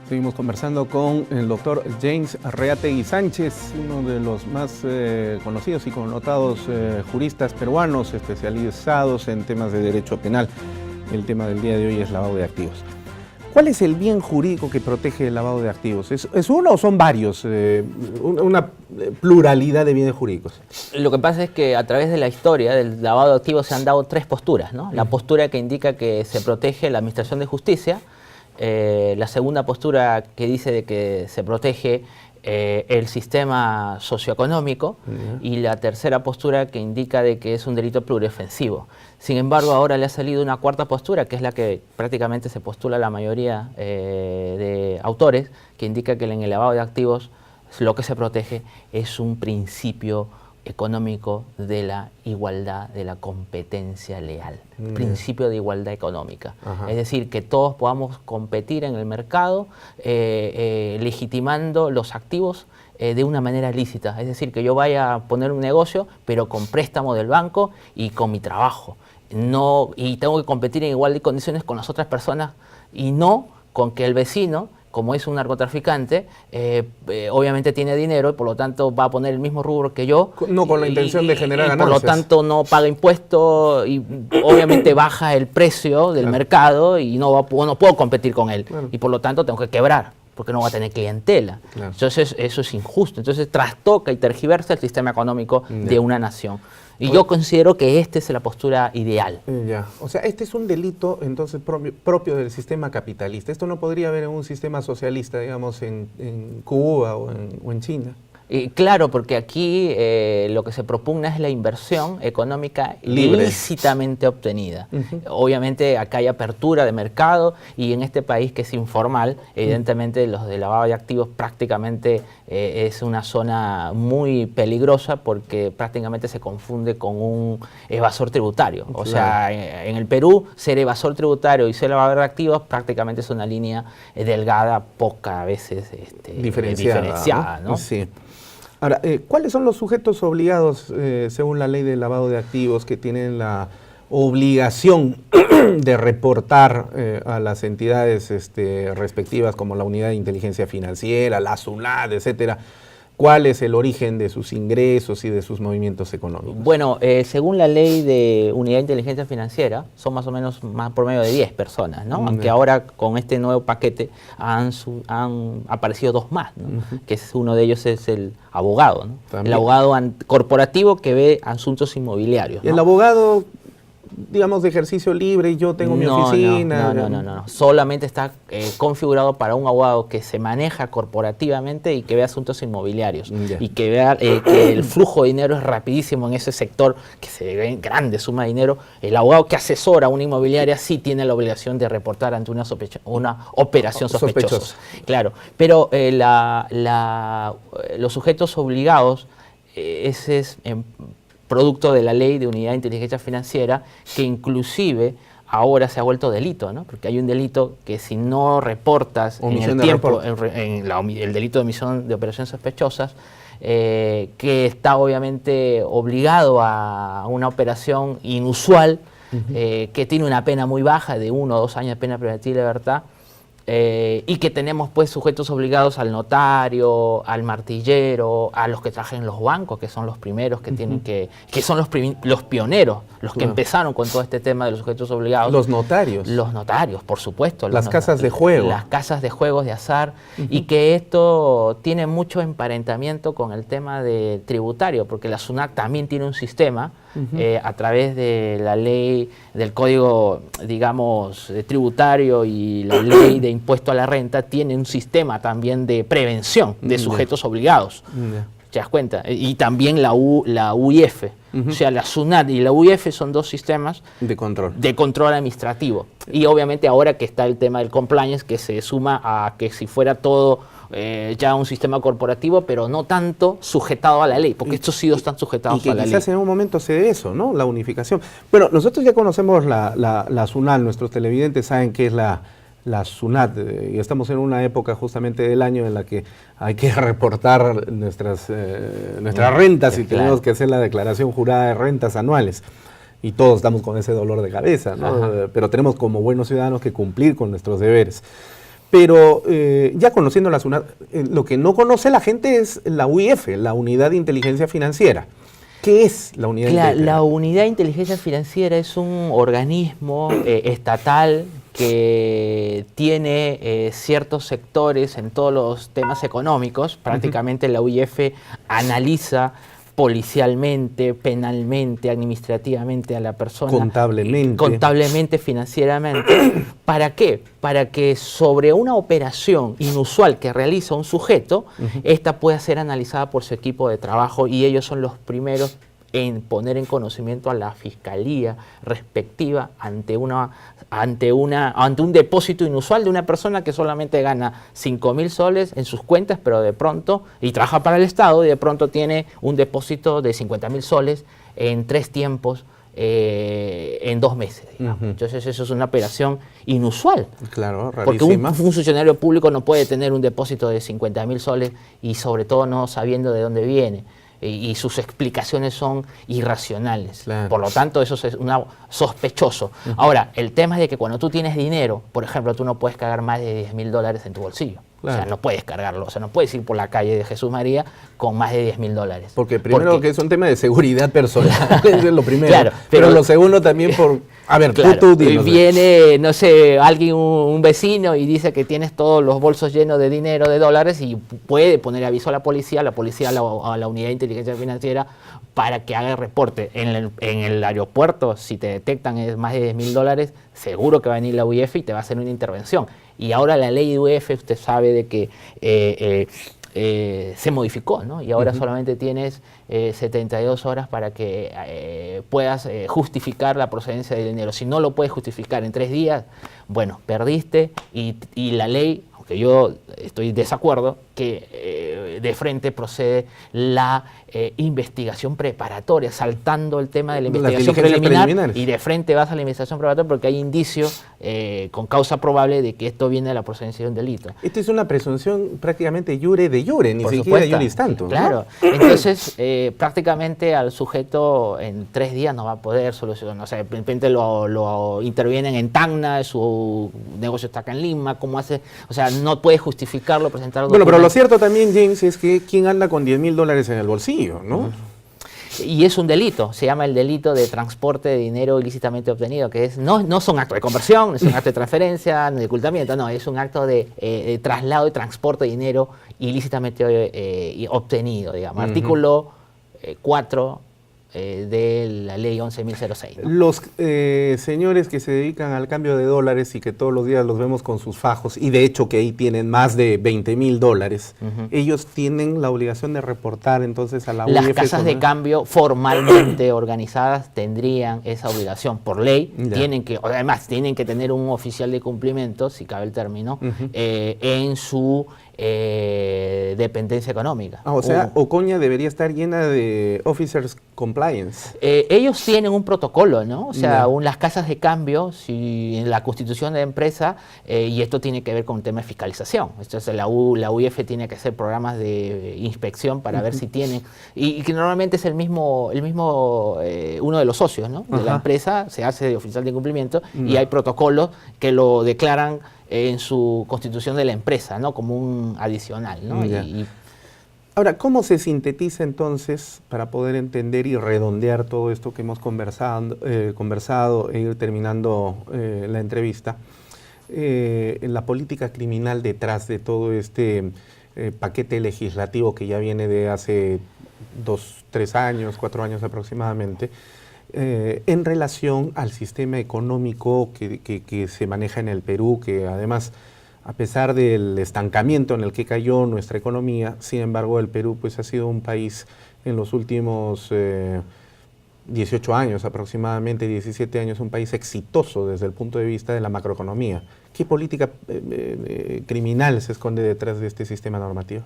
Estuvimos conversando con el doctor James Arreategui Sánchez, uno de los más conocidos y connotados juristas peruanos especializados en temas de derecho penal. El tema del día de hoy es lavado de activos. ¿Cuál es el bien jurídico que protege el lavado de activos? ¿Es uno o son varios? Una pluralidad de bienes jurídicos. Lo que pasa es que a través de la historia del lavado de activos se han dado tres posturas, ¿no? La postura que indica que se protege la administración de justicia, la segunda postura que dice de que se protege el sistema socioeconómico y la tercera postura que indica de que es un delito pluriofensivo. Sin embargo, ahora le ha salido una cuarta postura, que es la que prácticamente se postula la mayoría de autores, que indica que en el lavado de activos lo que se protege es un principio económico de la igualdad, de la competencia leal, principio de igualdad económica. Es decir, que todos podamos competir en el mercado legitimando los activos de una manera lícita. Es decir, que yo vaya a poner un negocio, pero con préstamo del banco y con mi trabajo. No, y tengo que competir en igualdad de condiciones con las otras personas y no con que el vecino, como es un narcotraficante, obviamente tiene dinero y por lo tanto va a poner el mismo rubro que yo. No con la intención de generar ganancias. Por lo tanto no paga impuestos y obviamente baja el precio del mercado y no puedo competir con él. Y por lo tanto tengo que quebrar, porque no va a tener clientela. Entonces eso es injusto. Entonces trastoca y tergiversa el sistema económico de una nación. Y yo considero que esta es la postura ideal. O sea, este es un delito entonces propio del sistema capitalista. Esto no podría haber en un sistema socialista, digamos, en Cuba o en China. Claro, porque aquí lo que se propugna es la inversión económica lícitamente obtenida. Obviamente acá hay apertura de mercado y en este país que es informal, evidentemente los de lavado de activos prácticamente es una zona muy peligrosa porque prácticamente se confunde con un evasor tributario. O sea, en el Perú ser evasor tributario y ser lavador de activos prácticamente es una línea delgada, pocas veces diferenciada, ¿no? Sí. Ahora, ¿cuáles son los sujetos obligados, según la ley de lavado de activos, que tienen la obligación de reportar a las entidades respectivas, como la Unidad de Inteligencia Financiera, la SUNAT, etcétera? ¿Cuál es el origen de sus ingresos y de sus movimientos económicos? Bueno, según la ley de Unidad de Inteligencia Financiera, son más o menos por medio de 10 personas, ¿no? Aunque ahora con este nuevo paquete han aparecido dos más, ¿no? Que uno de ellos es el abogado, ¿no? El abogado corporativo que ve asuntos inmobiliarios, ¿no? ¿Y el abogado, digamos, de ejercicio libre y yo tengo mi oficina? No. Solamente está configurado para un abogado que se maneja corporativamente y que ve asuntos inmobiliarios y que vea que el flujo de dinero es rapidísimo en ese sector, que se ve grande suma de dinero. El abogado que asesora a una inmobiliaria sí tiene la obligación de reportar ante una operación sospechosa. Claro, pero los sujetos obligados, ese es producto de la ley de Unidad de Inteligencia Financiera, que inclusive ahora se ha vuelto delito, ¿no? Porque hay un delito que si no reportas en el tiempo, el delito de omisión de operaciones sospechosas, que está obviamente obligado a una operación inusual, que tiene una pena muy baja de 1 o 2 años de pena privativa de libertad, y que tenemos pues sujetos obligados al notario, al martillero, a los que trabajan en los bancos, que son los primeros que tienen que son los pioneros, los que empezaron con todo este tema de los sujetos obligados. Los notarios. Los notarios, por supuesto. Las casas de juego. Las casas de juegos de azar, y que esto tiene mucho emparentamiento con el tema de tributario, porque la SUNAT también tiene un sistema a través de la ley del código, digamos, tributario y la ley de impuesto a la renta, tiene un sistema también de prevención de sujetos obligados. ¿Te das cuenta? Y también la UIF. O sea, la SUNAT y la UIF son dos sistemas de control administrativo. Y obviamente ahora que está el tema del compliance, que se suma a que si fuera todo ya un sistema corporativo, pero no tanto sujetado a la ley, porque estos sí están sujetados a la ley. Y quizás en un momento se dé eso, ¿no? La unificación. Bueno, nosotros ya conocemos la SUNAT, nuestros televidentes saben qué es la SUNAT, y estamos en una época justamente del año en la que hay que reportar nuestras rentas y tenemos que hacer la declaración jurada de rentas anuales. Y todos estamos con ese dolor de cabeza, ¿no? Pero tenemos como buenos ciudadanos que cumplir con nuestros deberes. Pero ya conociendo la SUNAT, lo que no conoce la gente es la UIF, la Unidad de Inteligencia Financiera. ¿Qué es la Unidad de Inteligencia Financiera? La Unidad de Inteligencia Financiera es un organismo estatal que tiene ciertos sectores en todos los temas económicos. Prácticamente la UIF analiza policialmente, penalmente, administrativamente a la persona. Contablemente, financieramente. ¿Para qué? Para que sobre una operación inusual que realiza un sujeto, esta pueda ser analizada por su equipo de trabajo y ellos son los primeros en poner en conocimiento a la fiscalía respectiva ante un depósito inusual de una persona que solamente gana 5.000 soles en sus cuentas, pero de pronto, y trabaja para el Estado, y de pronto tiene un depósito de 50.000 soles en 3 tiempos, en 2 meses. Entonces eso es una operación inusual. Claro, porque un funcionario público no puede tener un depósito de 50.000 soles y sobre todo no sabiendo de dónde viene. Y sus explicaciones son irracionales. Claro. Por lo tanto, eso es sospechoso. Ahora, el tema es de que cuando tú tienes dinero, por ejemplo, tú no puedes cargar más de $10.000 en tu bolsillo. Claro. O sea, no puedes cargarlo. O sea, no puedes ir por la calle de Jesús María con más de $10.000. Porque primero que es un tema de seguridad personal, es lo primero. Claro, pero lo segundo también por... A ver, claro, tú dinos. Viene, no sé, alguien, un vecino y dice que tienes todos los bolsos llenos de dinero, de dólares, y puede poner aviso a la policía a la unidad de inteligencia financiera para que haga el reporte. En el aeropuerto, si te detectan más de $10.000, seguro que va a venir la UIF y te va a hacer una intervención. Y ahora la ley de UIF, usted sabe de que se modificó, ¿no? Y ahora solamente tienes 72 horas para que puedas justificar la procedencia del dinero. Si no lo puedes justificar en 3 días, bueno, perdiste y la ley, aunque yo estoy de desacuerdo, que de frente procede la investigación preparatoria, saltando el tema de la investigación preliminar, y de frente vas a la investigación preparatoria porque hay indicios con causa probable de que esto viene de la procedencia de un delito. Esta es una presunción prácticamente iure de iure, ni siquiera iuris tanto. Claro, ¿no? Entonces prácticamente al sujeto en 3 días no va a poder solucionar. O sea, de repente lo intervienen en Tacna, su negocio está acá en Lima, ¿cómo hace? O sea, no puede justificarlo, presentarlo. Bueno, pero lo cierto también, James, es que ¿quién anda con $10.000 en el bolsillo, no? Y es un delito, se llama el delito de transporte de dinero ilícitamente obtenido, que no son actos de conversión, no es un acto de transferencia, ni de ocultamiento, no, es un acto de traslado y transporte de dinero ilícitamente obtenido, digamos. Artículo 4 de la ley 11.006, ¿no? Los señores que se dedican al cambio de dólares y que todos los días los vemos con sus fajos, y de hecho que ahí tienen más de $20.000, ellos tienen la obligación de reportar entonces a la UIF. Las casas de cambio formalmente organizadas tendrían esa obligación por ley. Además tienen que tener un oficial de cumplimiento, si cabe el término, en su dependencia económica. O sea, Ocoña debería estar llena de officers compliance. Ellos tienen un protocolo, ¿no? O sea, las casas de cambio, si en la constitución de la empresa, y esto tiene que ver con el tema de fiscalización. Entonces la UIF tiene que hacer programas de inspección para ver si tienen, y que normalmente es el mismo uno de los socios, ¿no? De la empresa, se hace de oficial de incumplimiento, y hay protocolos que lo declaran en su constitución de la empresa, ¿no? Como un adicional, ¿no? Ahora, ¿cómo se sintetiza entonces, para poder entender y redondear todo esto que hemos conversado e ir terminando la entrevista, la política criminal detrás de todo este paquete legislativo que ya viene de hace 2, 3 años, 4 años aproximadamente, en relación al sistema económico que se maneja en el Perú, que además, a pesar del estancamiento en el que cayó nuestra economía, sin embargo el Perú pues ha sido un país en los últimos 18 años aproximadamente, 17 años, un país exitoso desde el punto de vista de la macroeconomía. ¿Qué política criminal se esconde detrás de este sistema normativo?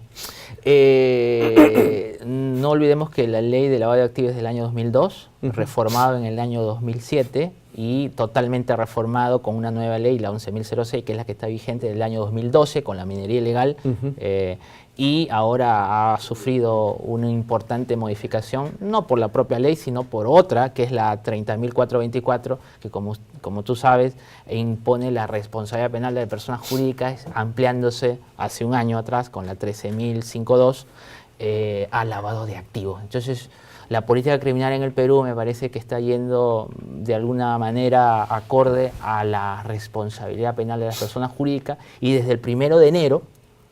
No olvidemos que la ley de lavado de activos es del año 2002, reformado en el año 2007, y totalmente reformado con una nueva ley, la 11.006, que es la que está vigente del año 2012 con la minería ilegal, y ahora ha sufrido una importante modificación, no por la propia ley, sino por otra, que es la 30.424, que como tú sabes, impone la responsabilidad penal de personas jurídicas, ampliándose hace un año atrás con la 13.052 a lavado de activos. Entonces, la política criminal en el Perú me parece que está yendo de alguna manera acorde a la responsabilidad penal de las personas jurídicas, y desde el 1 de enero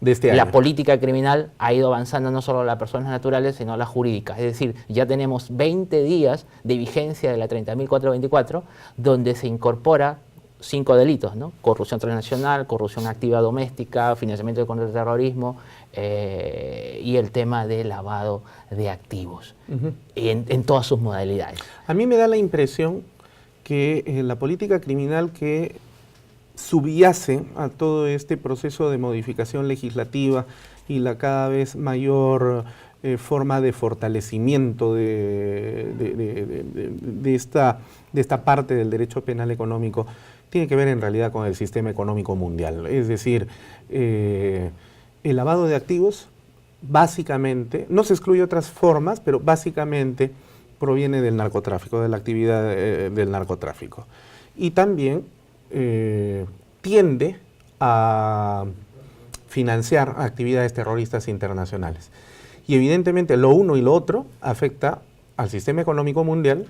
de este año, la política criminal ha ido avanzando no solo a las personas naturales, sino a las jurídicas. Es decir, ya tenemos 20 días de vigencia de la 30.424, donde se incorpora 5 delitos, ¿no? Corrupción transnacional, corrupción activa doméstica, financiamiento de contraterrorismo y el tema de lavado de activos, en todas sus modalidades. A mí me da la impresión que la política criminal que subyace a todo este proceso de modificación legislativa y la cada vez mayor forma de fortalecimiento de esta parte del derecho penal económico tiene que ver en realidad con el sistema económico mundial. Es decir, el lavado de activos básicamente, no se excluye otras formas, pero básicamente proviene del narcotráfico, de la actividad del narcotráfico. Y también tiende a financiar actividades terroristas internacionales. Y evidentemente lo uno y lo otro afecta al sistema económico mundial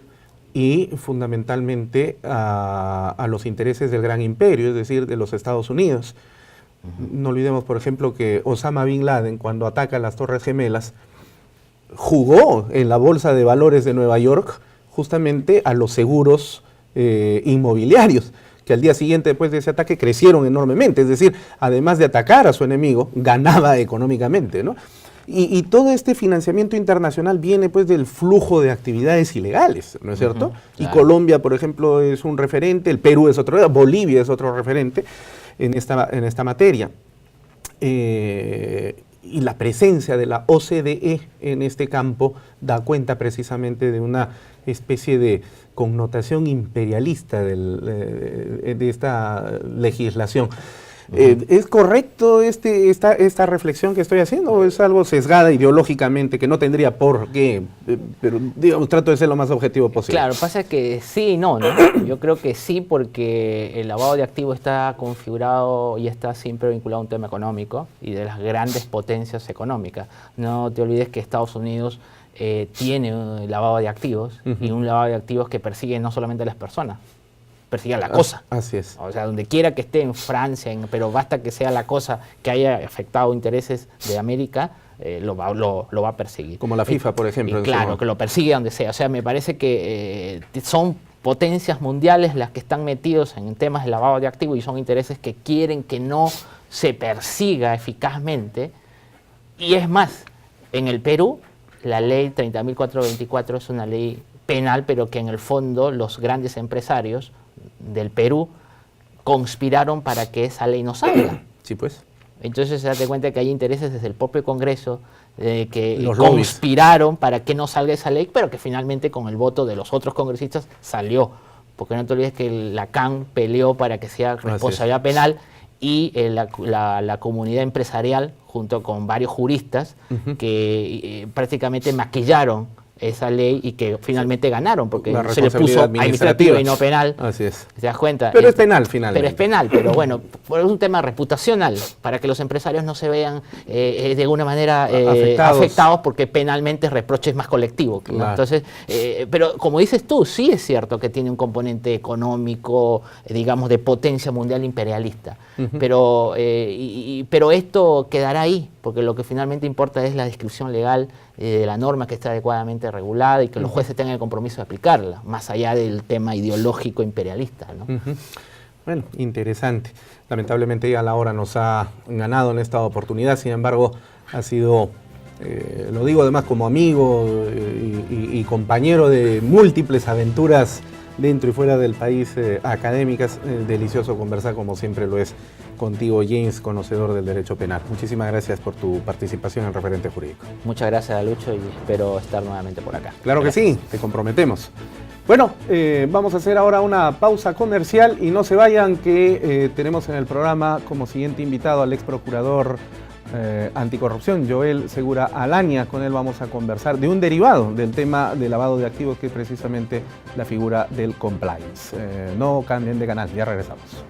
y fundamentalmente a los intereses del gran imperio, es decir, de los Estados Unidos. No olvidemos, por ejemplo, que Osama Bin Laden, cuando ataca las Torres Gemelas, jugó en la Bolsa de Valores de Nueva York justamente a los seguros inmobiliarios, que al día siguiente, después de ese ataque, crecieron enormemente. Es decir, además de atacar a su enemigo, ganaba económicamente, ¿no? Y todo este financiamiento internacional viene pues del flujo de actividades ilegales, ¿no es cierto? Claro. Y Colombia, por ejemplo, es un referente, el Perú es otro, Bolivia es otro referente en esta materia. Y la presencia de la OCDE en este campo da cuenta precisamente de una especie de connotación imperialista de esta legislación. ¿Es correcto esta reflexión que estoy haciendo o es algo sesgada ideológicamente que no tendría por qué? Pero digamos, trato de ser lo más objetivo posible. Claro, pasa que sí y no, ¿no? Yo creo que sí, porque el lavado de activos está configurado y está siempre vinculado a un tema económico y de las grandes potencias económicas. No te olvides que Estados Unidos tiene un lavado de activos y un lavado de activos que persigue no solamente a las personas, persigue a la cosa. Así es. O sea, donde quiera que esté, en Francia, pero basta que sea la cosa que haya afectado intereses de América, lo va a perseguir. Como la FIFA, por ejemplo. Claro, que lo persigue donde sea. O sea, me parece que son potencias mundiales las que están metidos en temas de lavado de activos y son intereses que quieren que no se persiga eficazmente. Y es más, en el Perú, la ley 30.424 es una ley penal, pero que en el fondo los grandes empresarios del Perú conspiraron para que esa ley no salga. Sí, pues. Entonces se da cuenta que hay intereses desde el propio Congreso que conspiraron para que no salga esa ley, pero que finalmente con el voto de los otros congresistas salió. Porque no te olvides que la CAN peleó para que sea responsabilidad penal y la comunidad empresarial, junto con varios juristas, que prácticamente maquillaron esa ley y que finalmente ganaron, porque se le puso administrativa y no penal. Así es. ¿Te das cuenta? Pero es penal, finalmente. Pero es penal, pero bueno, es un tema reputacional, para que los empresarios no se vean de alguna manera afectados, porque penalmente el reproche es más colectivo, ¿no? Claro. Entonces, pero como dices tú, sí es cierto que tiene un componente económico, digamos, de potencia mundial imperialista, pero esto quedará ahí, porque lo que finalmente importa es la descripción legal de la norma que está adecuadamente regulada y que los jueces tengan el compromiso de aplicarla, más allá del tema ideológico imperialista, ¿no? Bueno, interesante. Lamentablemente ya la hora nos ha ganado en esta oportunidad, sin embargo, ha sido, lo digo además como amigo y compañero de múltiples aventuras dentro y fuera del país académicas. Delicioso conversar, como siempre lo es, contigo, James, conocedor del derecho penal. Muchísimas gracias por tu participación en Referente Jurídico. Muchas gracias, Lucho, y espero estar nuevamente por acá. Claro que sí, te comprometemos. Bueno, vamos a hacer ahora una pausa comercial y no se vayan, que tenemos en el programa como siguiente invitado al ex procurador anticorrupción, Joel Segura Alaña. Con él vamos a conversar de un derivado del tema de lavado de activos, que es precisamente la figura del compliance. No cambien de canal, ya regresamos.